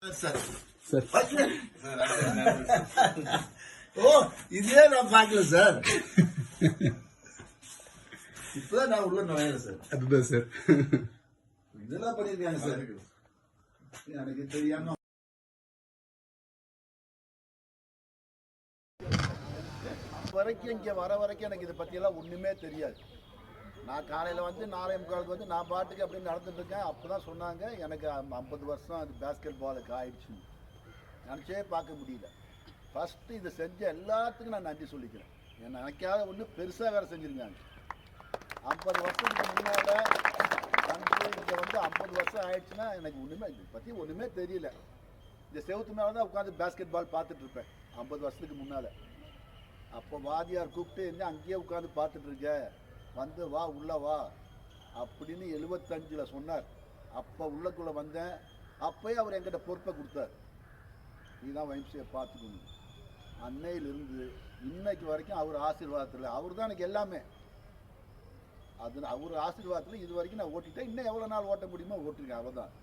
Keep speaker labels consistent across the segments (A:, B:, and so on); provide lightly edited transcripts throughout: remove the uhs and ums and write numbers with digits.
A: Sir ஓ இதே நான் பார்க்கல சார். இப்பதான் நான் உள்ள நுழையிறேன் சார்.
B: அதுதான் சார்.
A: இதெல்லாம் பண்ணிருக்காங்க சார். எனக்கு தெரியாம வரைக்கும் இங்க வர வரைக்கும் எனக்கு இதை பத்தி எல்லாம் ஒண்ணுமே தெரியாது. நான் காலையில் வந்து 4:45 வந்து நான் பாட்டுக்கு அப்படின்னு நடந்துட்டு இருக்கேன். அப்போ தான் சொன்னாங்க எனக்கு 50 வருஷம் அது பேஸ்கெட் பாலுக்கு ஆயிடுச்சு. நினச்சே பார்க்க முடியல. ஃபஸ்ட்டு இதை செஞ்ச எல்லாத்துக்கும் நான் நன்றி சொல்லிக்கிறேன். நினைக்காத ஒன்று பெருசாக வேறு செஞ்சுருக்காங்க. 50 வருஷத்துக்கு முன்னால் வந்து இங்கே வந்து 50 வருஷம் ஆயிடுச்சுன்னா எனக்கு ஒன்றுமே இதை பற்றி ஒன்றுமே தெரியல. இந்த செவத்து மேலே தான் உட்காந்து பேஸ்கெட் பால் பார்த்துட்டு இருப்பேன் 50 வருஷத்துக்கு முன்னால். அப்போ வாதியார் கூப்பிட்டு என்ன அங்கேயே உட்காந்து பார்த்துட்ருக்க, வந்து வா உள்ள வா அப்படின்னு 75 சொன்னார். அப்போ உள்ளக்குள்ளே வந்தேன். அப்போயே அவர் என்கிட்ட பொறுப்பை கொடுத்தார். இதுதான் வைம்சியை பார்த்துக்கணும். அன்னையிலிருந்து இன்னைக்கு வரைக்கும் அவர் ஆசீர்வாதத்தில் அவர் தான் எனக்கு எல்லாமே. அது அவர் ஆசீர்வாதத்தில் இது வரைக்கும் நான் ஓட்டிட்டேன். இன்னும் எவ்வளோ நாள் ஓட்ட முடியுமோ ஓட்டிருக்கேன். அவ்வளோதான்.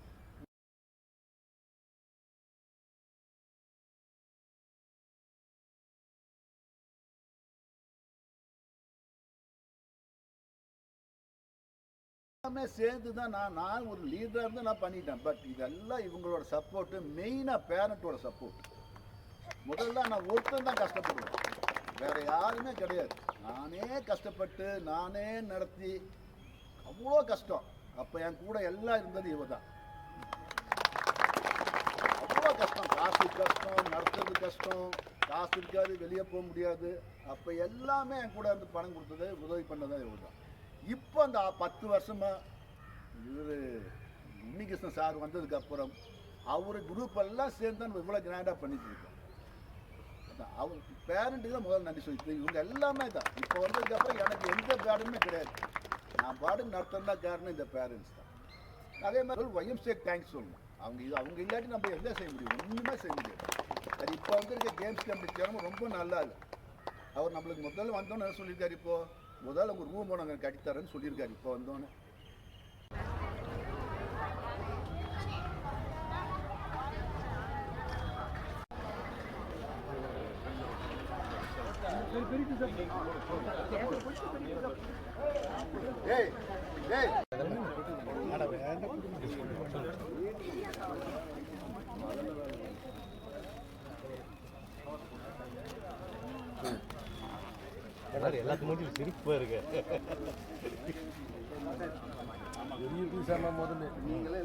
A: எல்லாமே சேர்ந்து தான் நான் ஒரு லீடராக இருந்து நான் பண்ணிட்டேன். பட் இதெல்லாம் இவங்களோட சப்போர்ட்டு, மெயினாக பேரண்ட்டோட சப்போர்ட். முதல்ல நான் ஒருத்தன் தான் கஷ்டப்படுவேன், வேறு யாருமே கிடையாது. நானே கஷ்டப்பட்டு நானே நடத்தி அவ்வளோ கஷ்டம். அப்போ என் கூட எல்லாம் இருந்தது இவ தான். அவ்வளோ கஷ்டம், காசு கஷ்டம், நடத்துறது கஷ்டம், காசு இருக்காது, வெளியே போக முடியாது. அப்போ எல்லாமே என் கூட இருந்து பணம் கொடுத்தது, உதவி பண்ணதான் இவ தான். இப்போ அந்த 10 வருஷமா இவர் உன்னிகிருஷ்ணன் சார் வந்ததுக்கப்புறம் அவர் குரூப் எல்லாம் சேர்ந்து தான் இவ்வளோ கிராண்டாக பண்ணிட்டு இருக்கோம். அவங்க பேரண்ட்டுக்கு தான் முதல்ல நன்றி சொல்லிட்டு இவங்க எல்லாமே தான். இப்போ வந்ததுக்கப்புறம் எனக்கு எந்த பேரண்ட்டுமே கிடையாது. நான் பாடு நடத்துனா காரணம் இந்த பேரண்ட்ஸ் தான். அதே மாதிரி வைம்சிக்கு தேங்க்ஸ் சொல்லணும். அவங்க இல்லாட்டி நம்ம என்ன செய்ய முடியும்? ஒன்றுமே செய்ய முடியாது. அது இப்போ வந்துருக்க கேம்ஸ் கம்பெனி ரொம்ப நல்லா இல்லை. அவர் நம்மளுக்கு முதல்ல வந்தோன்னு என்ன சொல்லியிருக்காரு, இப்போது முதல்ல உங்கள் ரூம் நாங்கள் கட்டித்தரேன்னு சொல்லியிருக்காரு. இப்போ வந்தோன்னே ஏய் ஏய்
B: எல்லாத்துக்கும் மட்டும் சிரிப்பு இருக்கு.
A: நீங்களே